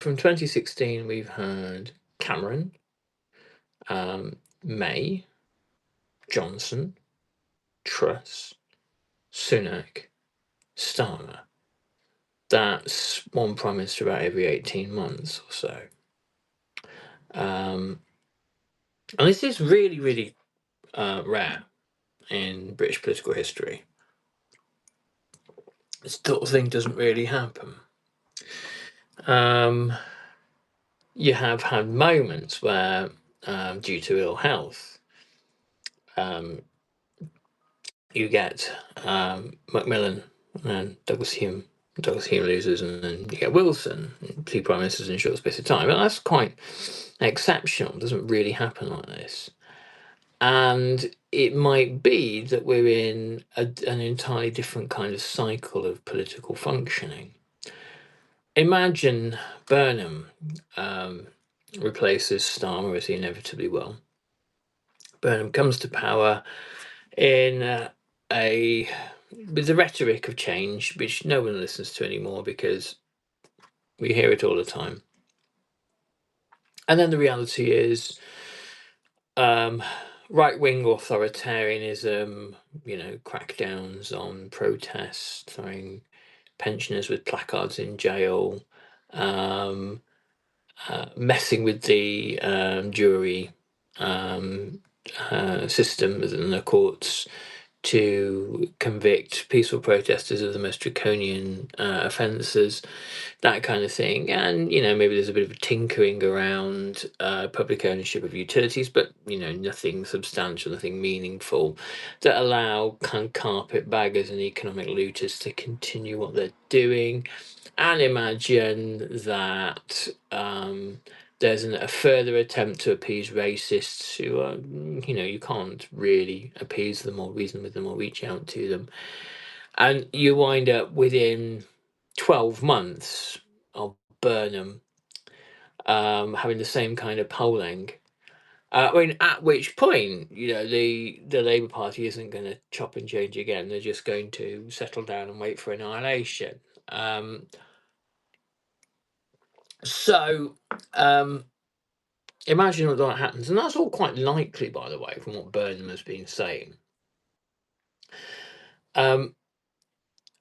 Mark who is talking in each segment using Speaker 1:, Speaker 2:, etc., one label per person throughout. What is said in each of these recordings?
Speaker 1: from 2016, we've had Cameron, May, Johnson, Truss, Sunak, Starmer. That's one prime minister about every 18 months or so. And this is really, really rare in British political history. This sort of thing doesn't really happen. You have had moments where, due to ill health, you get Macmillan and Douglas Hume. Douglas Hume loses, and then you get Wilson, two prime ministers in a short space of time. And that's quite exceptional. It doesn't really happen like this. And it might be that we're in an entirely different kind of cycle of political functioning. Imagine Burnham replaces Starmer, as he inevitably will. Burnham comes to power in with the rhetoric of change, which no one listens to anymore because we hear it all the time. And then the reality is right-wing authoritarianism, crackdowns on protests, throwing pensioners with placards in jail, messing with the jury system and the courts to convict peaceful protesters of the most draconian offences, that kind of thing. And, maybe there's a bit of a tinkering around public ownership of utilities, but, nothing substantial, nothing meaningful that allow kind of carpetbaggers and economic looters to continue what they're doing. And imagine that there's a further attempt to appease racists who are, you can't really appease them or reason with them or reach out to them. And you wind up within 12 months of Burnham having the same kind of polling. At which point, the Labour Party isn't going to chop and change again. They're just going to settle down and wait for annihilation. So imagine that happens, and that's all quite likely, by the way, from what Burnham has been saying.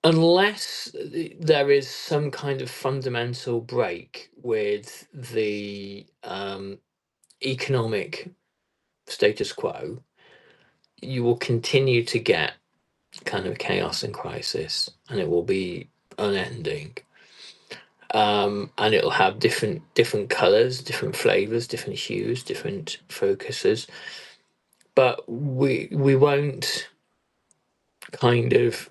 Speaker 1: Unless there is some kind of fundamental break with the economic status quo, you will continue to get kind of chaos and crisis, and it will be unending. And it'll have different colours, different flavours, different hues, different focuses, but we won't kind of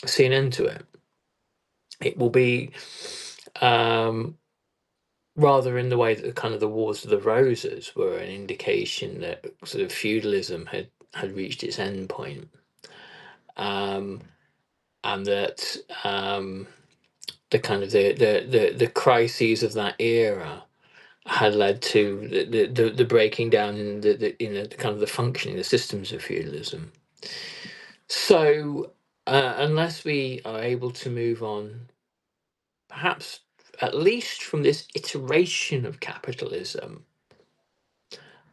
Speaker 1: see an end to it. It will be rather in the way that kind of the Wars of the Roses were an indication that sort of feudalism had reached its end point, and that the kind of the crises of that era had led to the breaking down in the kind of the functioning, the systems of feudalism. So unless we are able to move on, perhaps at least from this iteration of capitalism,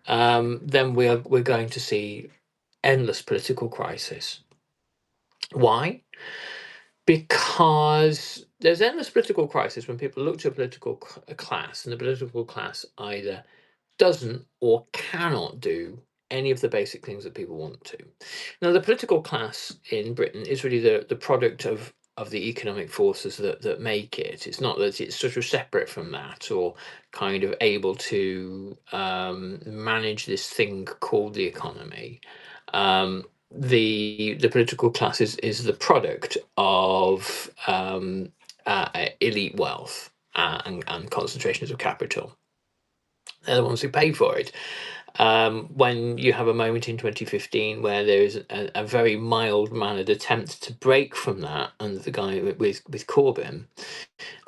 Speaker 1: then we're going to see endless political crisis. Why? Because there's endless political crisis when people look to a political class, and the political class either doesn't or cannot do any of the basic things that people want to. Now, the political class in Britain is really the product of the economic forces that make it. It's not that it's sort of separate from that or kind of able to manage this thing called the economy. The political class is the product of elite wealth and concentrations of capital. They're the ones who pay for it. When you have a moment in 2015 where there is a very mild-mannered attempt to break from that under the guy with Corbyn,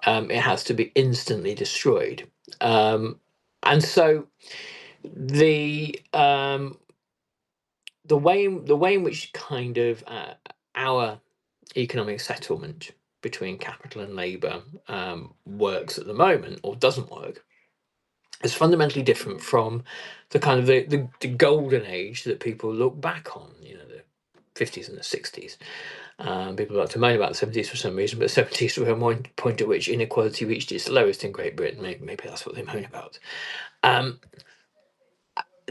Speaker 1: it has to be instantly destroyed. And so the way in which kind of our economic settlement between capital and labour works at the moment or doesn't work is fundamentally different from the kind of the golden age that people look back on, the 50s and the 60s. People like to moan about the 70s for some reason, but the 70s were one point at which inequality reached its lowest in Great Britain. Maybe that's what they moan about.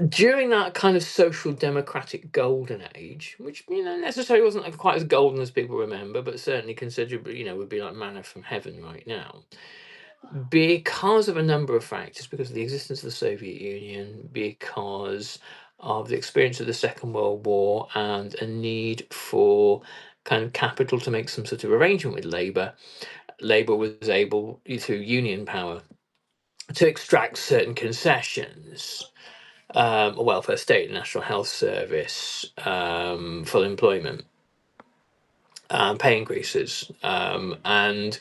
Speaker 1: During that kind of social democratic golden age, which necessarily wasn't like quite as golden as people remember, but certainly considerably, would be like manna from heaven right now. Because of a number of factors, because of the existence of the Soviet Union, because of the experience of the Second World War, and a need for kind of capital to make some sort of arrangement with Labour, Labour was able, through union power, to extract certain concessions. A welfare state, national health service, full employment, pay increases, and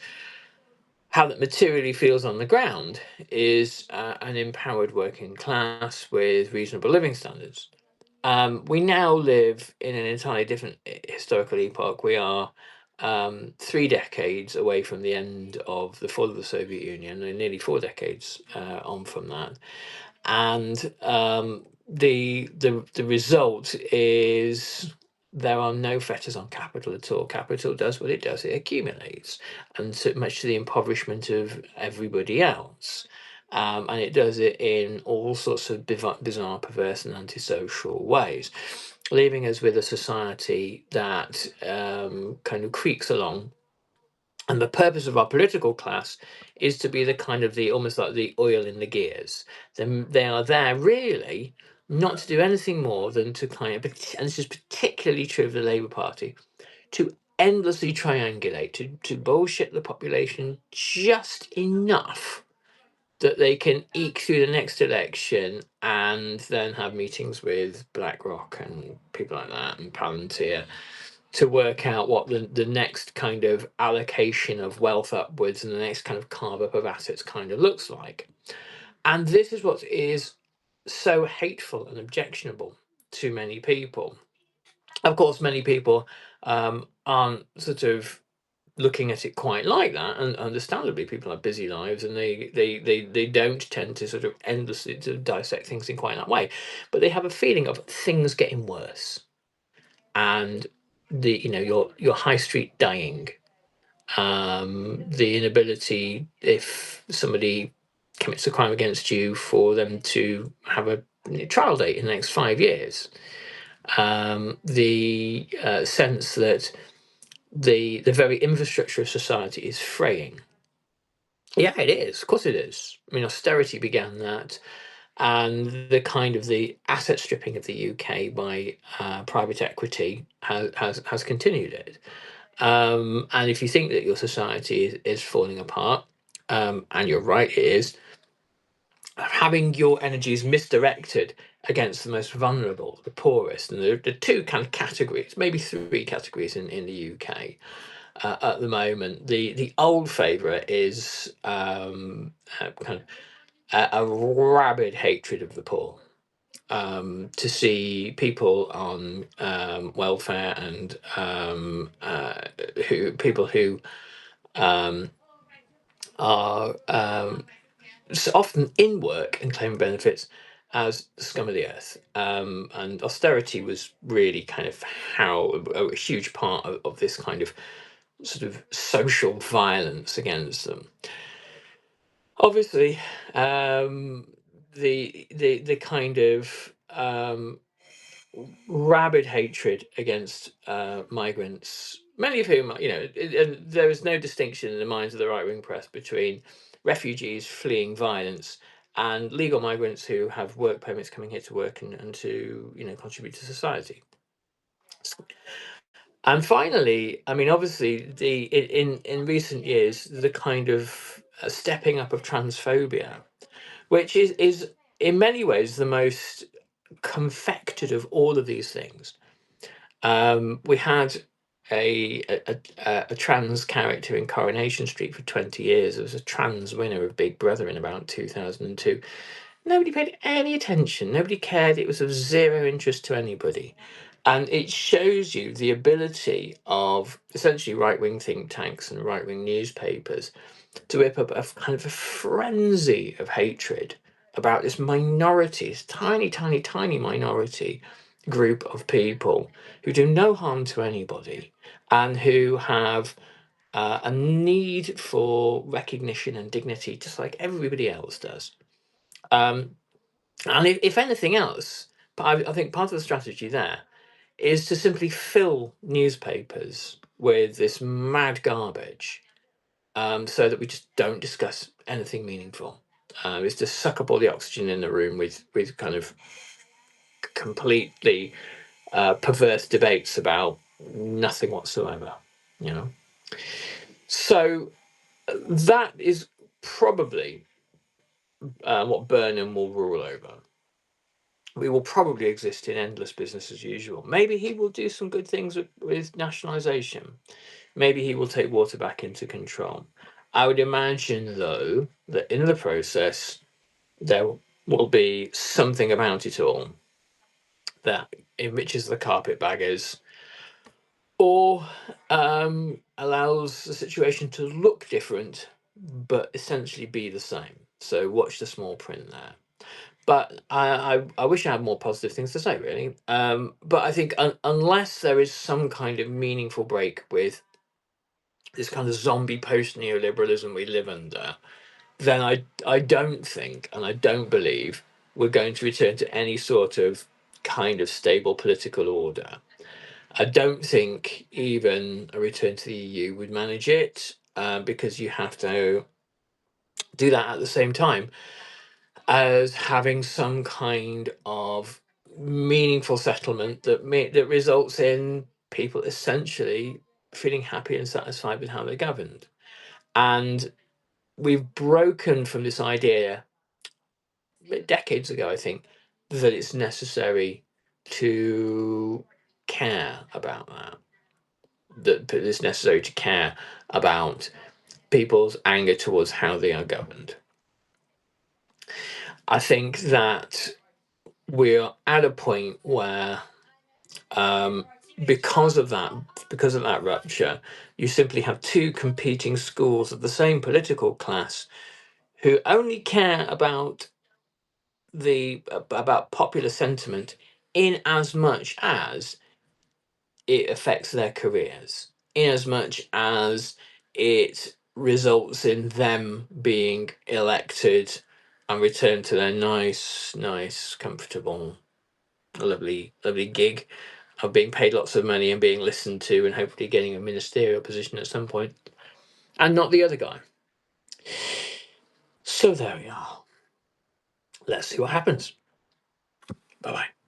Speaker 1: how that materially feels on the ground is an empowered working class with reasonable living standards. We now live in an entirely different historical epoch. We are 3 decades away from the end of the fall of the Soviet Union, and nearly 4 decades on from that. And the result is there are no fetters on capital at all. Capital does what it does; it accumulates, and so much to the impoverishment of everybody else. And it does it in all sorts of bizarre, perverse, and antisocial ways, leaving us with a society that kind of creaks along. And the purpose of our political class is to be the kind of the almost like the oil in the gears. Then they are there really not to do anything more than to kind of, and this is particularly true of the Labour Party, to endlessly triangulate, to bullshit the population just enough that they can eke through the next election and then have meetings with BlackRock and people like that and Palantir to work out what the next kind of allocation of wealth upwards and the next kind of carve up of assets kind of looks like. And this is what is so hateful and objectionable to many people. Of course, many people aren't sort of looking at it quite like that, and understandably people have busy lives and they don't tend to sort of endlessly to dissect things in quite that way, but they have a feeling of things getting worse, and your high street dying, the inability, if somebody commits a crime against you, for them to have a trial date in the next 5 years, the sense that the very infrastructure of society is fraying. Yeah, it is. Of course, it is. I mean, austerity began that, and the kind of the asset stripping of the UK by private equity has continued it. And if you think that your society is falling apart, and you're right, it is, having your energies misdirected against the most vulnerable, the poorest, and the two kind of categories, maybe three categories in the UK at the moment. The old favourite is kind of a rabid hatred of the poor. To see people on welfare and who are often in work and claiming benefits as the scum of the earth. And austerity was really kind of how a huge part of this kind of sort of social violence against them. Obviously, the kind of rabid hatred against migrants, many of whom, there is no distinction in the minds of the right wing press between refugees fleeing violence and legal migrants who have work permits coming here to work and to contribute to society. And finally, I mean, obviously, in recent years, the kind of stepping up of transphobia, which is in many ways the most confected of all of these things. We had a trans character in Coronation Street for 20 years. There was a trans winner of Big Brother in about 2002. Nobody paid any attention. Nobody cared. It was of zero interest to anybody. And it shows you the ability of essentially right-wing think tanks and right-wing newspapers to whip up a kind of a frenzy of hatred about this minority, this tiny, tiny, tiny minority group of people who do no harm to anybody and who have a need for recognition and dignity, just like everybody else does. Um, and if anything else, but I think part of the strategy there is to simply fill newspapers with this mad garbage, so that we just don't discuss anything meaningful. Is to suck up all the oxygen in the room with kind of completely perverse debates about nothing whatsoever. You know, so that is probably what Burnham will rule over. We will probably exist in endless business as usual. Maybe he will do some good things with nationalisation. Maybe he will take water back into control. I would imagine, though, that in the process, there will be something about it all that enriches the carpetbaggers or allows the situation to look different, but essentially be the same. So watch the small print there. But I wish I had more positive things to say, really. But I think unless there is some kind of meaningful break with this kind of zombie post neoliberalism we live under, then I don't think and I don't believe we're going to return to any sort of kind of stable political order. I don't think even a return to the EU would manage it, because you have to do that at the same time as having some kind of meaningful settlement that results in people essentially feeling happy and satisfied with how they're governed. And we've broken from this idea decades ago, I think, that it's necessary to care about that. That it's necessary to care about people's anger towards how they are governed. I think that we're at a point where, um, because of that rupture, you simply have two competing schools of the same political class who only care about popular sentiment in as much as it affects their careers, in as much as it results in them being elected and returned to their nice, comfortable, lovely gig of being paid lots of money and being listened to and hopefully getting a ministerial position at some point, and not the other guy. So there we are. Let's see what happens. Bye bye.